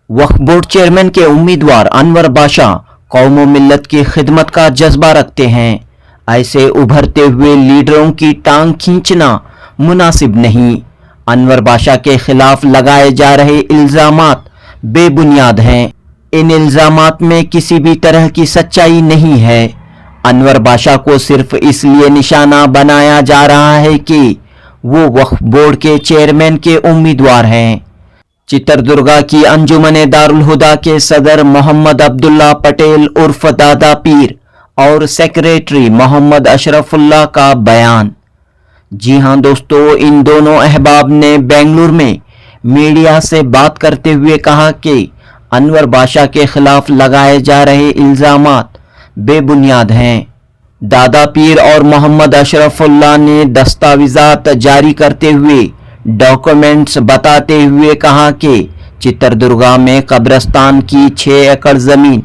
वक्फ board chairman के उम्मीदवार अनवर बाशा कौम व मिल्लत की खिदमत का जज्बा रखते हैं। ऐसे उभरते हुए लीडरों की टांग खींचना मुनासिब नहीं। अनवर बाशा के खिलाफ लगाए जा रहे इल्जामात बेबुनियाद हैं। इन इल्जामात में किसी भी तरह की सच्चाई नहीं है। अनवर बाशा को सिर्फ इसलिए निशाना बनाया जा रहा है कि वो वक्फ बोर्ड के चेयरमैन के उम्मीदवार हैं। चित्रदुर्गा की अंजुमन दारुल हुदा के सदर मोहम्मद अब्दुल्ला पटेल उर्फ दादा पीर और सेक्रेटरी मोहम्मद अशरफुल्लाह का बयान। जी हां दोस्तों, इन दोनों अहबाब ने बेंगलुरु में मीडिया से बात करते हुए कहा कि अनवर बाशा के खिलाफ लगाए जा रहे इल्जामात बेबुनियाद हैं। दादा पीर और मोहम्मद अशरफुल्लाह ने दस्तावेजात जारी करते हुए डॉक्यूमेंट्स बताते हुए कहा कि चित्रदुर्गा में कब्रिस्तान की 6 एकड़ जमीन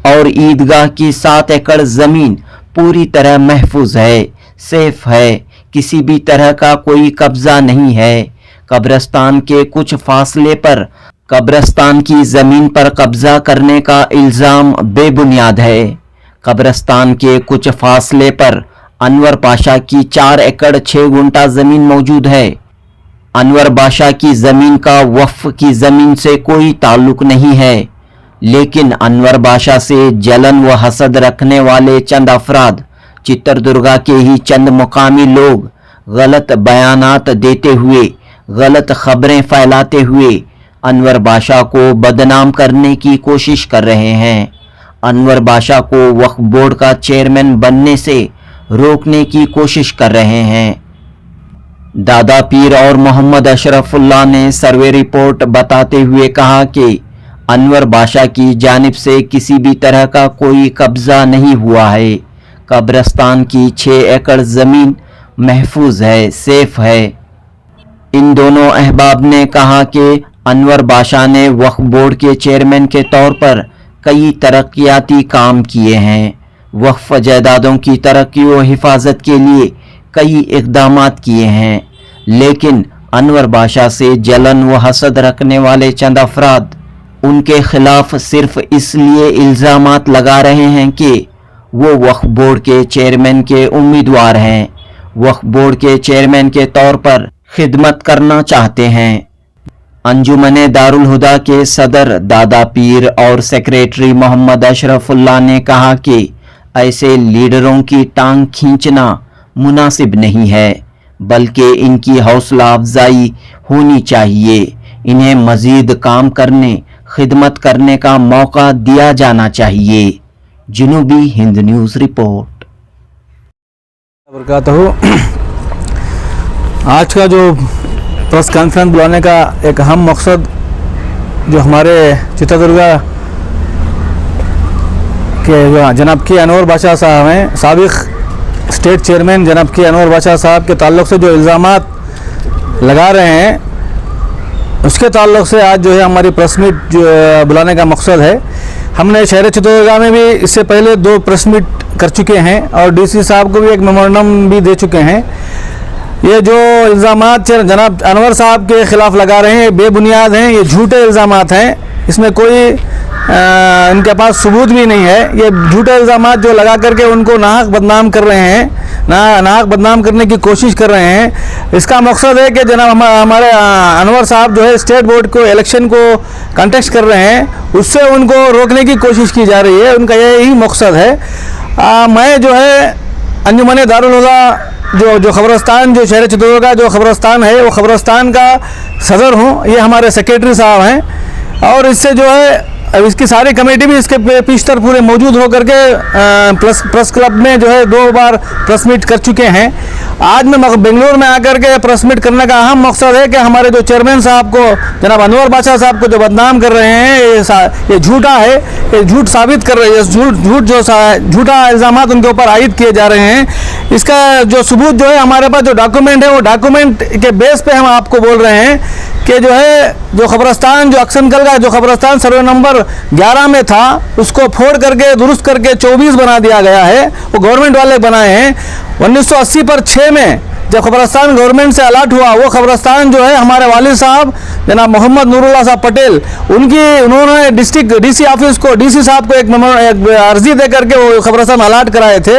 और ईदगाह की 7 एकड़ जमीन पूरी तरह महफूज है, सेफ है, किसी भी तरह का कोई कब्जा नहीं है। कब्रिस्तान के कुछ फासले पर कब्रिस्तान की जमीन पर कब्जा करने का इल्जाम बेबुनियाद है। कब्रिस्तान के कुछ फासले पर अनवर बाशा की 4 एकड़ 6 गुंठा जमीन मौजूद है। अनवर बाशा की जमीन का वक्फ की जमीन से कोई ताल्लुक नहीं है, लेकिन अनवर बाशा से जलन व हसद रखने वाले चंद अफराद, चित्रदुर्गा के ही चंद मुकामी लोग गलत बयानात देते हुए, गलत खबरें फैलाते हुए अनवर बाशा को बदनाम करने की कोशिश कर रहे हैं। अनवर बाशा को वक्फ बोर्ड का चेयरमैन बनने से रोकने की कोशिश कर रहे हैं। दादा पीर और मोहम्मद अशरफुल्लाह ने सर्वे रिपोर्ट बताते हुए कहा कि अनवर बाशा की जानिब से किसी भी तरह का कोई कब्जा नहीं हुआ है। कब्रिस्तान की 6 एकड़ जमीन महफूज है, सेफ है। इन दोनों अहबाब ने कहा कि अनवर बाशा ने वक्फ बोर्ड के चेयरमैन के तौर पर कई तरक्याती काम किए हैं। वक्फ जायदादों की तरक्की व हिफाजत के लिए कई इक़दामात किए हैं, लेकिन अनवर बाशा से जलन व हसद रखने वाले चंद अफराद उनके खिलाफ सिर्फ इसलिए इल्ज़ामात लगा रहे हैं कि वो वक्फ बोर्ड के चेयरमैन के उम्मीदवार हैं, वक्फ बोर्ड के चेयरमैन के तौर पर खिदमत करना चाहते हैं। अंजुमन दारुल हुदा के सदर दादा पीर और सेक्रेटरी मोहम्मद अशरफुल्लाह ने कहा कि ऐसे लीडरों की टांग खींचना मुनासिब नहीं है, बल्कि इनकी हौसला अफजाई होनी चाहिए। इन्हें मजीद काम करने, खिदमत करने का मौका दिया जाना चाहिए। जनूबी हिंद न्यूज़ रिपोर्ट। आज का जो प्रेस कॉन्फ्रेंस बुलाने का एक अहम मकसद जो हमारे चित्रदुर्गा के जनाब की अनवर बाशा साहब हैं, साबिक स्टेट चेयरमैन जनाब की अनवर बाशा साहब के ताल्लुक़ से जो इल्ज़ामात लगा रहे हैं, उसके ताल्लुक़ से आज जो है हमारी प्रेस मीट जो बुलाने का मकसद है। हमने शहर चित्रदुर्गा में भी इससे पहले 2 प्रेस मीट कर चुके हैं और डीसी साहब को भी एक मेमोरेंडम भी दे चुके हैं। ये जो इल्ज़ामात जनाब अनवर साहब के ख़िलाफ़ लगा रहे हैं, ये बेबुनियाद हैं, ये झूठे इल्ज़ामात हैं। इसमें कोई इनके पास सबूत भी नहीं है। ये झूठे इल्ज़ामात जो लगा करके उनको नाहक बदनाम कर रहे हैं, नाहक बदनाम करने की कोशिश कर रहे हैं। इसका मकसद है कि जनाब हमारे अनवर साहब जो है स्टेट बोर्ड को इलेक्शन को कंटेस्ट कर रहे हैं, उससे उनको रोकने की कोशिश की जा रही है। उनका यही मकसद है। मैं जो है अंजुमन दारुल हुदा जो ख़बरस्तान जो शहर चित्रदुर्गा जो ख़बरस्तान है, वो ख़बरस्तान का सदर हूँ। ये हमारे सेक्रेटरी साहब हैं और इससे जो है इसकी सारी कमेटी भी इसके पीछतर पूरे मौजूद होकर के प्रेस क्लब में जो है 2 बार प्रेस मीट कर चुके हैं। आज मैं बेंगलुरु में आकर के प्रेस मीट करने का अहम मकसद है कि हमारे जो चेयरमैन साहब को जनाब अनवर बाशा साहब को जो बदनाम कर रहे हैं, ये झूठा है, ये झूठ साबित कर रहे हैं, झूठा इल्ज़ामात उनके ऊपर आयद किए जा रहे हैं। इसका जो सबूत जो है हमारे पास जो डॉक्यूमेंट है, वो डॉक्यूमेंट के बेस पे हम आपको बोल रहे हैं कि जो है जो ख़बरस्तान जो अक्सनकल का जो ख़बरस्तान सर्वे नंबर 11 में था, उसको फोड़ करके दुरुस्त करके 24 बना दिया गया है। वो गवर्नमेंट वाले बनाए हैं। 1980 पर 6 में जब कब्रस्तान गवर्नमेंट से अलॉट हुआ, वो कब्रस्तान जो है हमारे वालिद साहब जनाब मोहम्मद नूरुल्लाह साहब पटेल, उन्होंने डिस्ट्रिक्ट डीसी ऑफिस को, डीसी साहब को एक अर्जी दे करके वो कब्रस्तान अलॉट कराए थे।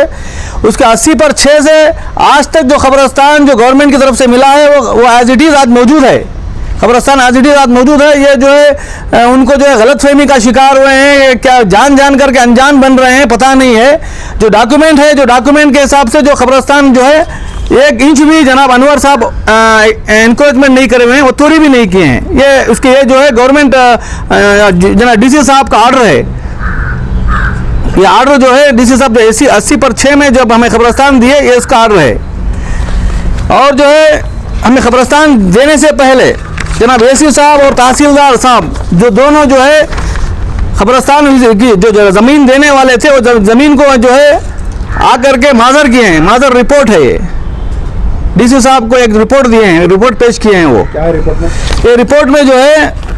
उसके 80/6 से आज तक जो कब्रस्तान जो गवर्नमेंट की तरफ से मिला है वो एज इट इज़ आज मौजूद है। कब्रस्तान आज इट इज़ आज मौजूद है। ये जो है उनको जो है गलतफहमी का शिकार हुए हैं, क्या जान करके अनजान बन रहे हैं, पता नहीं है। जो डॉक्यूमेंट है, जो डॉक्यूमेंट के हिसाब से जो कब्रस्तान जो है 1 इंच भी जनाब अनवर साहब इंक्रोचमेंट नहीं करे हुए हैं, वो थोड़ी भी नहीं किए हैं। ये जो है गवर्नमेंट जनाब डीसी साहब का ऑर्डर है। ये ऑर्डर जो है डीसी साहब 80/6 में जब हमें कब्रस्तान दिए, ये इसका ऑर्डर है। और जो है हमें कब्रस्तान देने से पहले जनाब एसी साहब और तहसीलदार साहब जो दोनों जो है कब्रस्तान की जो ज़मीन देने वाले थे, वो ज़मीन को जो है आकर के माजर किए हैं। माजर रिपोर्ट है ये, डीसी साहब को एक रिपोर्ट दिए हैं, रिपोर्ट पेश किए हैं। वो क्या है रिपोर्ट में? ये रिपोर्ट में जो है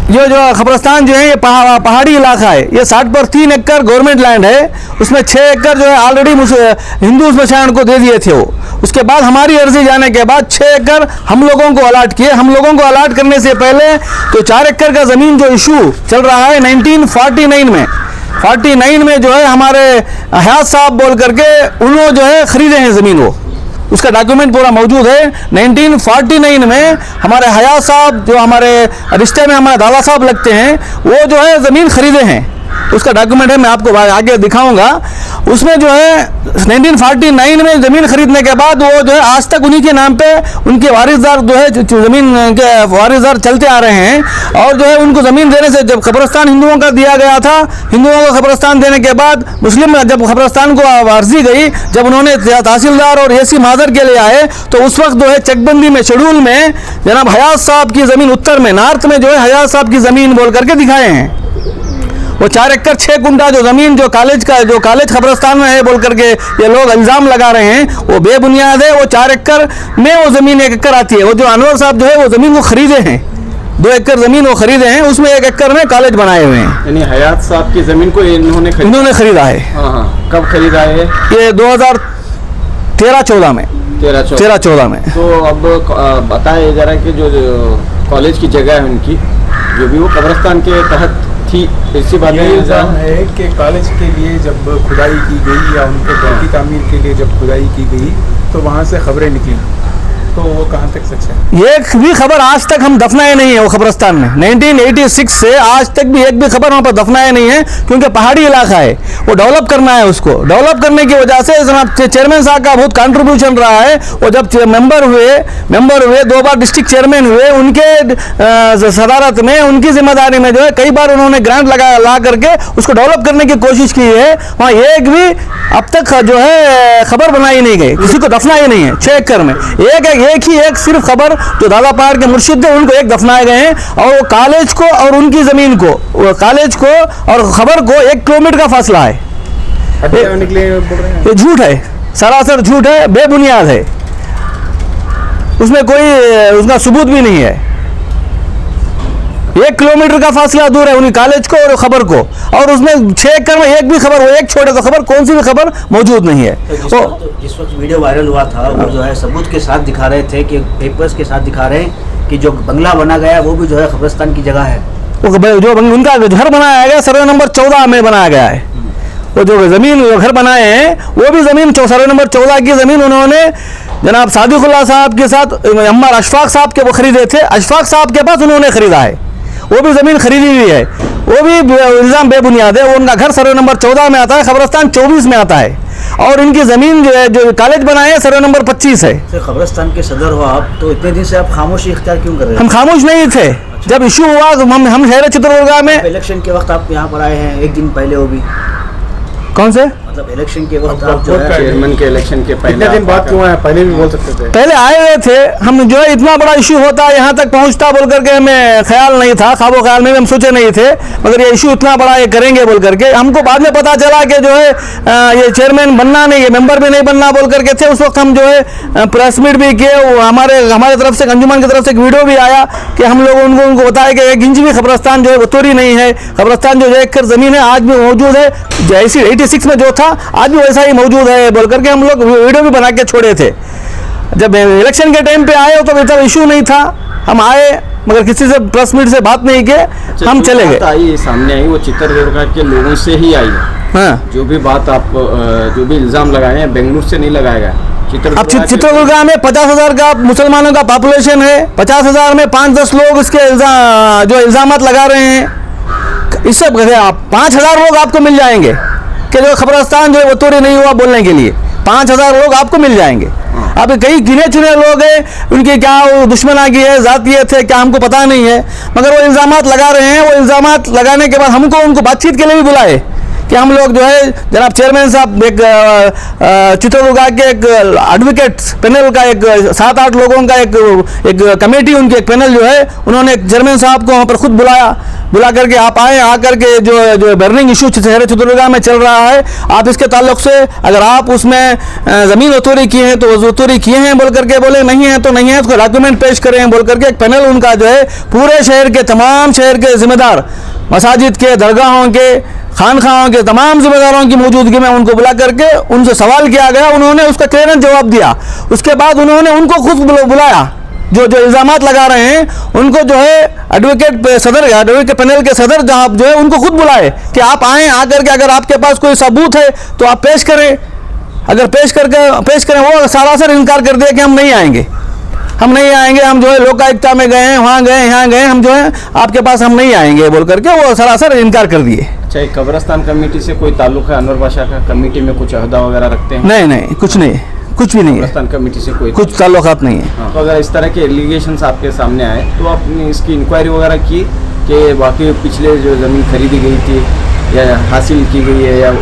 जो कब्रस्तान जो है ये पहाड़ी इलाका है। ये 60/3 एकड़ गवर्नमेंट लैंड है। उसमें 6 एकड़ जो है ऑलरेडी हिंदू स्मशान को दे दिए थे वो। उसके बाद हमारी अर्जी जाने के बाद 6 एकड़ हम लोगों को अलॉट किए। हम लोगों को अलॉट करने से पहले तो 4 एकड़ का ज़मीन जो इशू चल रहा है 1949 में, 49 में जो है हमारे हयात साहब बोल करके उन्होंने जो है ख़रीदे हैं ज़मीन। वो उसका डॉक्यूमेंट पूरा मौजूद है। 1949 में हमारे हयात साहब जो हमारे रिश्ते में हमारे दादा साहब लगते हैं, वो जो है ज़मीन ख़रीदे हैं। उसका डॉक्यूमेंट है, मैं आपको आगे दिखाऊंगा। उसमें जो है 1949 में ज़मीन खरीदने के बाद वो जो है आज तक उन्हीं के नाम पे उनके वारिसदार जो है ज़मीन के वारिसदार चलते आ रहे हैं। और जो है उनको ज़मीन देने से जब कब्रस्तान हिंदुओं का दिया गया था, हिंदुओं को कब्रस्तान देने के बाद मुस्लिम जब कब्रस्तान को अर्जी गई, जब उन्होंने तहसीलदार और एसी माजर के लिए आए, तो उस वक्त जो है चकबंदी में शेड्यूल में जनाब हयात साहब की ज़मीन उत्तर में नॉर्थ में जो है हयात साहब की ज़मीन बोल करके दिखाए हैं। वो 4 एकड़ 6 गुंठा जो ज़मीन जो कॉलेज कब्रस्तान में है बोल करके ये लोग इल्ज़ाम लगा रहे हैं, वो बेबुनियाद है। वो 4 एकड़ में वो ज़मीन 1 एकड़ आती है। वो जो अनवर साहब जो है वो ज़मीन को ख़रीदे हैं, 2 एकड़ ज़मीन वो ख़रीदे हैं, उसमें 1 एकड़ में कॉलेज बनाए हुए हैं। यानी हयात साहब की ज़मीन को इन्होंने ख़रीदा है। हाँ, कब खरीदा है ये 2013-14 में। 13-14 में। तो अब बताया जा रहा है कि जो कॉलेज की जगह है उनकी, जो भी वो कब्रस्तान के तहत थी, इसी बात में इल्ज़ाम है कि कॉलेज के लिए जब खुदाई की गई या उनके घर की तामीर के लिए जब खुदाई की गई तो वहाँ से खबरें निकली, तो वो कहाँ तक सच है? एक भी खबर आज तक हम दफनाए नहीं है वो कब्रस्तान में। 1986 से आज तक भी एक भी खबर वहाँ पर दफनाए नहीं है, क्योंकि पहाड़ी इलाका है। वो डेवलप करना है, उसको डेवलप करने की वजह से जनाब चेयरमैन साहब का बहुत कंट्रीब्यूशन रहा है। वो जब मेंबर हुए 2 बार डिस्ट्रिक्ट चेयरमैन हुए, उनके सदारत में उनकी जिम्मेदारी में जो है कई बार उन्होंने ग्रांट ला करके उसको डेवलप करने की कोशिश की है। वहाँ एक भी अब तक जो है खबर बनाई नहीं गई, किसी को दफना ही नहीं है। 6 एकड़ में एक सिर्फ खबर जो दादा पहाड़ के मुर्शिद थे उनको एक दफनाए गए हैं। और वो कॉलेज को और उनकी ज़मीन को, कॉलेज को और खबर को 1 किलोमीटर का फासला है। ये झूठ है, सरासर झूठ है, बेबुनियाद है। उसमें कोई उसका सबूत भी नहीं है। 1 किलोमीटर का फासला दूर है उन्हीं कॉलेज को और खबर को, और उसमें 6 एकड़ में एक भी खबर, वो एक छोटे तो खबर, कौन सी भी खबर मौजूद नहीं है। जिस वक्त वीडियो वायरल हुआ था वो जो है सबूत के साथ दिखा रहे थे कि पेपर्स के साथ दिखा रहे हैं कि जो बंगला बना गया वो भी जो है कब्रिस्तान की जगह है। वो जो उनका घर बनाया गया सर्वे नंबर 14 में बनाया गया है। वो जो ज़मीन घर बनाए हैं वो भी ज़मीन सर्वे नंबर 14 की ज़मीन उन्होंने जनाब सादिकुल्लाह साहब के साथ अम्मार अशफाक साहब के वो खरीदे थे। अशफाक साहब के पास उन्होंने ख़रीदा है, वो भी ज़मीन खरीदी हुई है। वो भी इल्ज़ाम बेबुनियाद है। वो उनका घर सर्वे नंबर 14 में आता है, कब्रस्तान 24 में आता है। और इनकी ज़मीन जो है जो कॉलेज बनाए हैं सर्वे नंबर 25 है। कब्रस्तान के सदर हो आप, तो इतने दिन से आप खामोशी इख्तियार क्यों कर रहे हैं? हम खामोश नहीं थे। जब इशू हुआ तो हम शहर चित्रदुर्गा में इलेक्शन के वक्त आप यहाँ पर आए हैं, 1 दिन पहले वो भी। कौन से मतलब इलेक्शन के वक्त आप जो है चेयरमैन के इलेक्शन के पहले इतने दिन बाद क्यों आए? पहले भी बोल सकते थे। पहले आए हुए थे हम, जो है इतना बड़ा इशू होता यहाँ तक पहुँचता बोल करके हमें ख्याल नहीं था, ख्वाबो ख्याल में भी हम सोचे नहीं थे। मगर ये इशू इतना बड़ा ये करेंगे बोल करके हमको बाद में पता चला कि जो है ये चेयरमैन बनना नहीं है, मेंबर भी नहीं बनना बोल करके थे। उस वक्त हम जो है प्रेस मीट भी किए, हमारे तरफ से अंजुमन की तरफ से एक वीडियो भी आया कि हम लोग उनको बताया कि 1 इंच भी कब्रस्तान जो है तोड़ी नहीं है। कब्रस्तान जो 1 एकड़ ज़मीन है आज भी मौजूद है, जैसी 86 में जो था आज भी वैसा ही मौजूद है बोल करके हम लोग वीडियो भी बना के छोड़े थे। जब इलेक्शन के टाइम पे आए तो इतना इशू नहीं था, हम आए मगर किसी से प्रेस मीट से बात नहीं किए, हम चले गए। आई सामने आई वो चित्रदुर्गा के लोगों से ही आई है। हाँ, जो भी बात आप जो भी इल्जाम लगाए हैं बेंगलुरु से नहीं लगाया गया। अब चित्रदुर्गा में 50,000 का मुसलमानों का पॉपुलेशन है, 50,000 में 5-10 लोग इसके जो इल्जामात लगा रहे हैं, इस सब आप 5,000 लोग आपको मिल जाएंगे कि जो खबरस्तान जो है वो तोड़ी नहीं हुआ बोलने के लिए 5,000 लोग आपको मिल जाएंगे। अब कई गिने चुने लोग हैं, उनके क्या वो दुश्मनागी है, जातीयत है, क्या हमको पता नहीं है, मगर वो इल्जामात लगा रहे हैं। वो इल्जामात लगाने के बाद हमको उनको बातचीत के लिए भी बुलाए कि हम लोग जो है जनाब चेयरमैन साहब एक चित्रदुर्गा के एक एडवोकेट पैनल का एक 7-8 लोगों का एक कमेटी, उनकी एक पैनल जो है, उन्होंने चेयरमैन साहब को वहाँ पर खुद बुला करके आप आए, आकर के जो बर्निंग इशू शहर चित्रदुर्गा में चल रहा है, आप इसके ताल्लुक से अगर आप उसमें ज़मीन वसूली किए हैं तो वसूली किए हैं बोल करके बोले, नहीं है तो नहीं है, उसको डॉक्यूमेंट पेश करें बोल करके एक पैनल उनका जो है पूरे शहर के तमाम शहर के जिम्मेदार, मसाजिद के, दरगाहों के, खानखाहों के तमाम जिम्मेदारों की मौजूदगी में उनको बुला करके उनसे सवाल किया गया। उन्होंने उसका क्लियर जवाब दिया। उसके बाद उन्होंने उनको खुद बुलाया, जो इल्जामात लगा रहे हैं उनको जो है एडवोकेट पैनल के सदर जहां जो है उनको खुद बुलाए कि आप आएँ, आकर के अगर आपके पास कोई सबूत है तो आप पेश करें। अगर पेश करें, वो सरासर इनकार कर दिया कि हम नहीं आएंगे, हम जो है लोकायुक्ता में गए हैं, वहाँ गए, यहाँ गए, हम जो है आपके पास हम नहीं आएंगे बोल करके वो सरासर इनकार कर दिए। अच्छा, कब्रस्तान कमेटी से कोई ताल्लुक है? अनवर बादशाह का कमेटी में कुछ अहदा वगैरह रखते हैं? नहीं, कुछ नहीं, कुछ भी नहीं है, कब्रस्तान कमेटी से कुछ ताल्लुकात नहीं है। हाँ, तो अगर इस तरह के एलिगेशंस आपके सामने आए तो आपने इसकी इंक्वायरी वगैरह की कि वाकई पिछले जो ज़मीन खरीदी गई थी या हासिल की गई है, या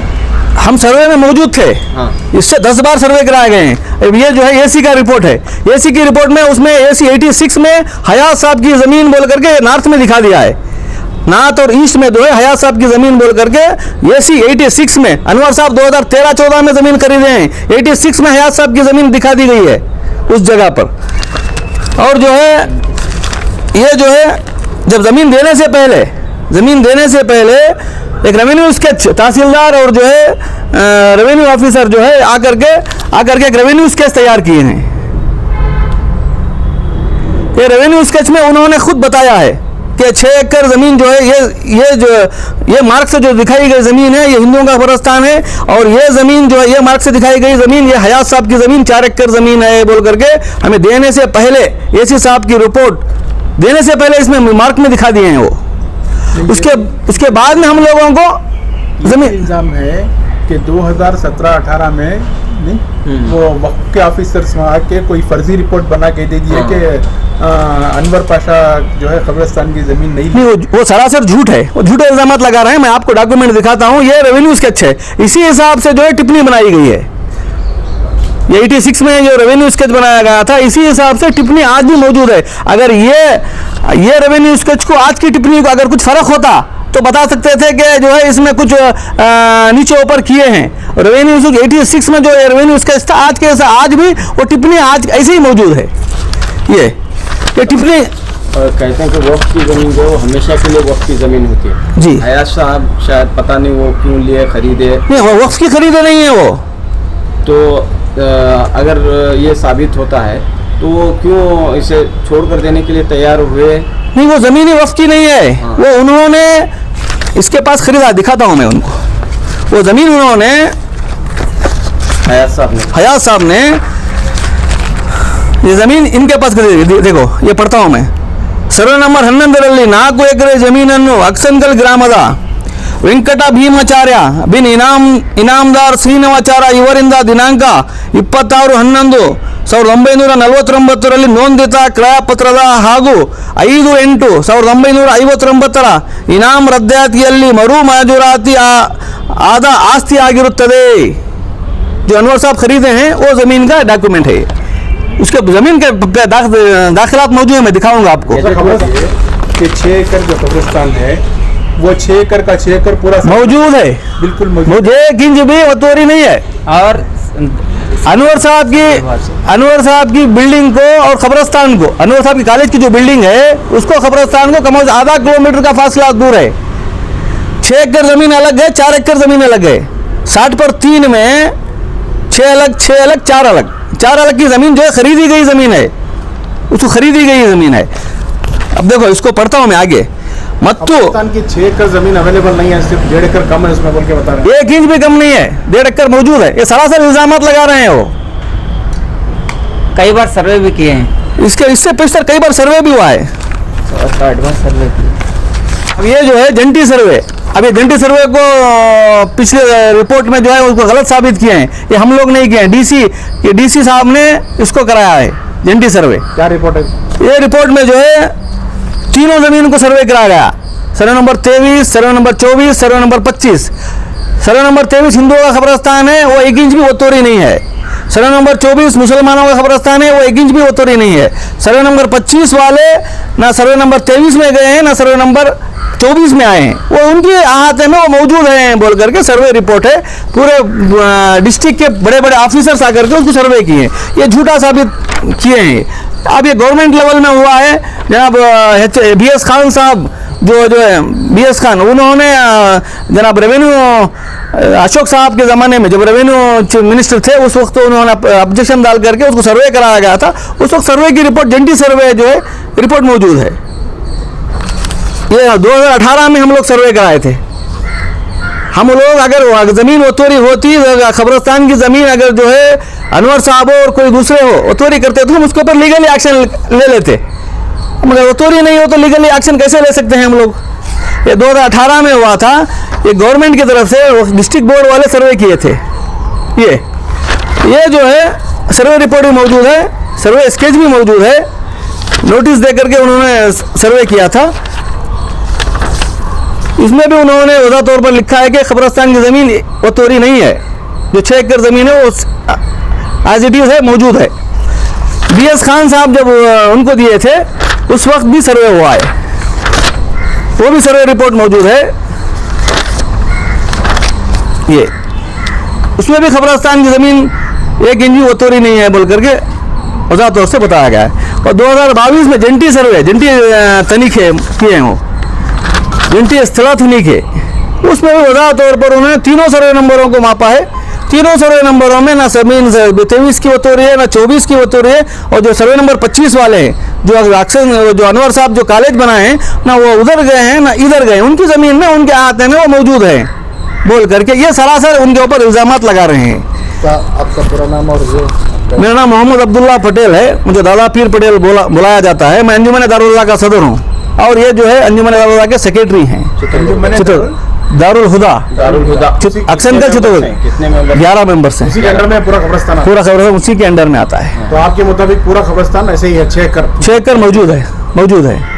हम सर्वे में मौजूद थे। हाँ। इससे 10 बार सर्वे कराए गए हैं। ये जो है एसी का रिपोर्ट है, एसी की रिपोर्ट में उसमें एसी 86 में हयात साहब की ज़मीन बोल करके नॉर्थ में दिखा दिया है, नॉर्थ और ईस्ट में जो है हयात साहब की ज़मीन बोल करके एसी 86 में अनवर साहब 2013-14 में ज़मीन खरीदे हैं, 86 में हयात साहब की ज़मीन दिखा दी गई है उस जगह पर। और जो है ये जो है जब ज़मीन देने से पहले एक रेवेन्यू स्केच तहसीलदार और जो है रेवेन्यू ऑफिसर जो है आकर के एक रेवेन्यू स्केच तैयार किए हैं। ये रेवेन्यू स्केच में उन्होंने खुद बताया है कि 6 एकड़ ज़मीन जो है ये मार्ग से जो दिखाई गई ज़मीन है ये हिंदुओं का कब्रिस्तान है, और ये ज़मीन जो है ये मार्ग से दिखाई गई ज़मीन ये हयात साहब की ज़मीन 4 एकड़ ज़मीन है बोल करके हमें देने से पहले एसी साहब की रिपोर्ट देने से पहले इसमें मार्क में दिखा दिए हैं वो। उसके बाद में हम लोगों को जमीन इल्जाम है कि 2017-18 में नहीं वो वक्फ के ऑफिसर्स वहाँ के कोई फर्जी रिपोर्ट बना के दे दिए कि अनवर पाशा जो है कब्रिस्तान की जमीन नहीं वो सरासर झूठ है, वो झूठे इल्जामात लगा रहे हैं। मैं आपको डॉक्यूमेंट दिखाता हूँ, ये रेवेन्यू स्केच है, इसी हिसाब से जो है टिप्पणी बनाई गई है। ये 86 में जो रेवेन्यू स्केच बनाया गया था इसी हिसाब से टिप्पणी आज भी मौजूद है। अगर ये रेवेन्यू स्केच को आज की टिप्पणी को अगर कुछ फर्क होता तो बता सकते थे कि जो है इसमें कुछ नीचे ऊपर किए हैं। रेवेन्यू 86 में जो रेवेन्यू स्केच था आज के आज भी वो टिप्पणी आज ऐसे ही मौजूद है। ये टिप्पणी कहते हैं कि वक्फ की ज़मीन जो हमेशा के लिए वक्फ की ज़मीन होती है जी। हयात साहब शायद पता नहीं वो क्यों लिए खरीदे, नहीं वो वक्फ की खरीदे नहीं है वो। तो अगर ये साबित होता है तो वो क्यों इसे छोड़कर देने के लिए तैयार हुए? नहीं वो ज़मीन ही वक्फ की नहीं है। हाँ। वो उन्होंने इसके पास खरीदा, दिखाता हूँ मैं उनको, वो ज़मीन उन्होंने हयात साहब ने ये ज़मीन इनके पास खरीदी। देखो ये पढ़ता हूँ मैं, सर्वे नंबर 11 4 ಎಕರೆ ಜಮೀನನ್ನು ಅಕ್ಸನ್ಗಲ್ ಗ್ರಾಮದ ವೆಂಕಟ ಭೀಮಾಚಾರ್ಯ ಬಿನ್ ಇನಾಮದಾರ್ ಶ್ರೀನಿವಾಚಾರ ಇವರಿಂದ ದಿನಾಂಕ 26/11/1949 ನೋಂದಿತ ಕ್ರಯಪತ್ರದ ಹಾಗೂ 5/8/1959 ಇನಾಮ್ ರದ್ದಾತಿಯಲ್ಲಿ ಮರು ಮಂಜೂರಾತಿ ಆದ ಆಸ್ತಿ ಆಗಿರುತ್ತದೆ। जो अनवर साहब खरीदे हैं वो ज़मीन का डॉक्यूमेंट है, उसके ज़मीन के दाखिलात मौजूद है, मैं दिखाऊंगा आपको। कि 6 एकड़ जो कब्रिस्तान है वो 6 एकड़ का 6 एकड़ पूरा मौजूद है, बिल्कुल मौजूद। मुझे किंज भी वतूरी नहीं है। और अनवर साहब की बिल्डिंग को और कब्रिस्तान को, अनवर साहब की कॉलेज की जो बिल्डिंग है उसको कब्रिस्तान को कम से कम आधा किलोमीटर का फासला दूर है। 6 एकड़ ज़मीन अलग है, 4 एकड़ ज़मीन अलग है। 60/3 में 6 अलग 4 अलग की ज़मीन जो है खरीदी गई ज़मीन है, उसको खरीदी गई ज़मीन है। अब देखो इसको पढ़ता हूँ मैं आगे। मत्तू पाकिस्तान की 6 एकड़ जमीन अवेलेबल नहीं है, सिर्फ 1.5 एकड़ कम है उसमें बोल के बता रहे हैं। 1 इंच भी कम नहीं है, 1.5 एकड़ मौजूद है। ये सरासर इल्जामात लगा रहे हैं वो। कई बार सर्वे भी किए हैं, इससे पेशतर कई बार सर्वे भी हुआ है। एडवांस सर्वे किए। अब ये जो है जंटी सर्वे, अब ये जंटी सर्वे को पिछले रिपोर्ट में जो है उसको गलत साबित किए हैं। ये हम लोग नहीं किए हैं, डीसी साहब ने इसको कराया है जंटी सर्वे। क्या रिपोर्ट है? ये रिपोर्ट में जो है तीनों ज़मीन को सर्वे कराया गया। Survey number 23, survey number 24, survey number 25। Survey number 23 हिंदुओं का कब्रस्तान है, वो 1 इंच भी वतोरी नहीं है। सर्वे नंबर 24 मुसलमानों का कब्रस्तान है, वो 1 इंच भी वतोरी नहीं है। सर्वे नंबर 25 वाले ना सर्वे नंबर 23 में गए हैं ना सर्वे नंबर 24 में आए हैं, वो उनकी अहाते में वो मौजूद हैं बोल करके सर्वे रिपोर्ट है। पूरे डिस्ट्रिक्ट के बड़े बड़े ऑफिसर्स आकर के उसको सर्वे किए, ये झूठा साबित किए हैं। अब ये गवर्नमेंट लेवल में हुआ है। जनाब BS खान साहब जो है BS खान, उन्होंने जनाब रेवेन्यू अशोक साहब के ज़माने में जब रेवेन्यू चीफ मिनिस्टर थे उस वक्त उन्होंने ऑब्जेक्शन डाल करके उसको सर्वे कराया गया था। उस वक्त सर्वे की रिपोर्ट जंटी सर्वे जो है रिपोर्ट मौजूद है। ये 2018 में हम लोग सर्वे कराए थे। हम लोग अगर ज़मीन वतोरी होती, कब्रस्तान की ज़मीन अगर जो है अनवर साहब और कोई दूसरे हो वतोरी करते तो हम उसके ऊपर लीगली एक्शन ले लेते, मगर वतोरी नहीं हो तो लीगली एक्शन कैसे ले सकते हैं हम लोग। ये 2018 में हुआ था, ये गवर्नमेंट की तरफ से डिस्ट्रिक्ट बोर्ड वाले सर्वे किए थे। ये जो है सर्वे रिपोर्ट भी मौजूद है, सर्वे स्केच भी मौजूद है, नोटिस दे करके उन्होंने सर्वे किया था। इसमें भी उन्होंने वज़ाह तौर पर लिखा है कि कब्रस्तान की ज़मीन वतोरी नहीं है, जो 6 एकड़ ज़मीन है वो एज इट इज़ है, मौजूद है। BS खान साहब जब उनको दिए थे उस वक्त भी सर्वे हुआ है, वो भी सर्वे रिपोर्ट मौजूद है। ये उसमें भी कब्रस्तान की ज़मीन 1 इंच भी वतोरी नहीं है बोल करके वज़ाह तौर से बताया गया है। और 2022 में जंटी सर्वे, जंटी तनीखे किए हैं, वो जंटी स्थला तनीखे, उसमें भी वज़ाह तौर पर उन्होंने तीनों सर्वे नंबरों को मापा है। तीनों सर्वे नंबरों में ना ज़मीन 23 की वतोरी है ना 24 की वतोरी है। और जो सर्वे नंबर 25 वाले हैं, जो अनवर साहब जो कॉलेज बनाए हैं ना, वो उधर गए हैं ना इधर गए, उनकी ज़मीन में उनके हाथ में वो मौजूद है बोल करके ये सरासर उनके ऊपर इल्ज़ामात लगा रहे हैं। आपका पूरा नाम और जो? मेरा नाम मोहम्मद अब्दुल्ला पटेल है, मुझे दादा पीर पटेल बुलाया जाता है। मैं अंजुमन दारुल का सदर हूँ और ये जो है अंजुमन दारुल के सेक्रेटरी हैं, दारुल हुदा अक्सनकल चित्तौड़। कितने मेंबर? 11 मेंबर्स हैं। उसी के अंडर में पूरा कब्रस्तान आता है? पूरा कब्रस्तान उसी के अंडर में आता है। तो आपके मुताबिक पूरा कब्रस्तान ऐसे ही है? 6 एकड़ मौजूद है।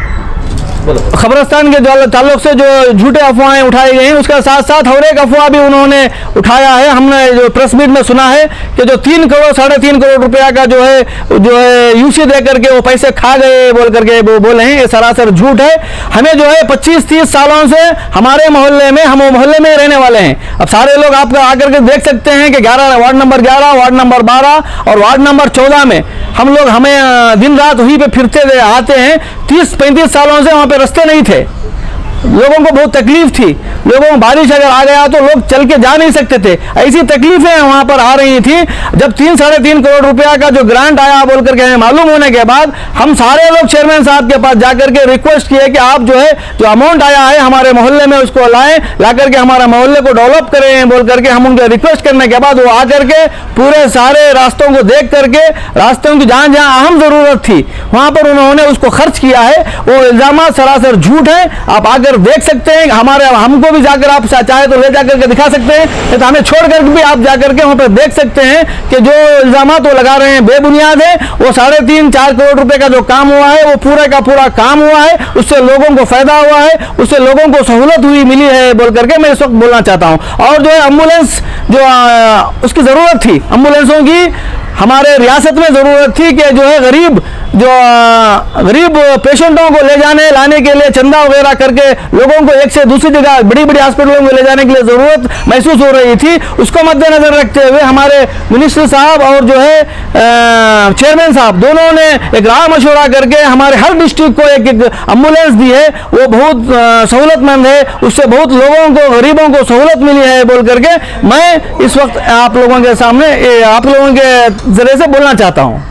कब्रस्तान के ताल्लुक से जो झूठे अफवाहें उठाई गई हैं उसका साथ साथ और एक अफवाह भी उन्होंने उठाया है। हमने जो प्रेस मीट में सुना है कि जो 3 करोड़ 3.5 करोड़ रुपया का जो है यूसी दे करके वो पैसे खा गए बोल करके वो बोले हैं, ये सरासर झूठ है। हमें जो है 25-30 सालों से हमारे मोहल्ले में, हम मोहल्ले में रहने वाले हैं। अब सारे लोग आप आकर के देख सकते हैं कि वार्ड नंबर 11, वार्ड नंबर 12 और वार्ड नंबर 14 में हम लोग हमें दिन रात वहीं पे फिरते आते हैं। 30-35 सालों से वहाँ पे रास्ते नहीं थे, लोगों को बहुत तकलीफ थी। लोगों को बारिश अगर आ गया तो लोग चल के जा नहीं सकते थे, ऐसी तकलीफें वहाँ पर आ रही थी। जब 3-3.5 करोड़ रुपया का जो ग्रांट आया बोल करके हमें मालूम होने के बाद हम सारे लोग चेयरमैन साहब के पास जाकर के रिक्वेस्ट किए कि आप जो है जो अमाउंट आया है हमारे मोहल्ले में उसको लाएं, ला करके हमारे मोहल्ले को डेवलप करें बोल करके हम उनके रिक्वेस्ट करने के बाद वो आकर के पूरे सारे रास्तों को देख करके, रास्तों की जहाँ जहाँ अहम ज़रूरत थी वहाँ पर उन्होंने उसको खर्च किया है। वो इल्ज़ाम सरासर झूठ है, आप आकर देख सकते हैं। हमको भी जाकर आप चाहे तो ले जाकर के दिखा सकते हैं, तो हमें छोड़कर भी आप जाकर के वहाँ पर देख सकते हैं कि जो इल्जामात वो लगा रहे हैं बेबुनियाद है। वो 3.5-4 करोड़ रुपए का जो काम हुआ है वो पूरे का पूरा काम हुआ है, उससे लोगों को फायदा हुआ है, उससे लोगों को सहूलत मिली है बोल करके मैं इस वक्त बोलना चाहता हूँ। और जो है एम्बुलेंस जो उसकी ज़रूरत थी, एम्बुलेंसों की हमारे रियासत में ज़रूरत थी कि जो है गरीब पेशेंटों को ले जाने लाने के लिए चंदा वगैरह करके लोगों को एक से दूसरी जगह बड़ी बड़ी हॉस्पिटलों में ले जाने के लिए ज़रूरत महसूस हो रही थी। उसको मद्देनज़र रखते हुए हमारे मिनिस्टर साहब और जो है चेयरमैन साहब दोनों ने एक राय मशवरा करके हमारे हर डिस्ट्रिक्ट को एक एम्बुलेंस दी है, वो बहुत सहूलतमंद है, उससे बहुत लोगों को, गरीबों को सहूलत मिली है बोल करके मैं इस वक्त आप लोगों के सामने, आप लोगों के जरिए से बोलना चाहता हूँ।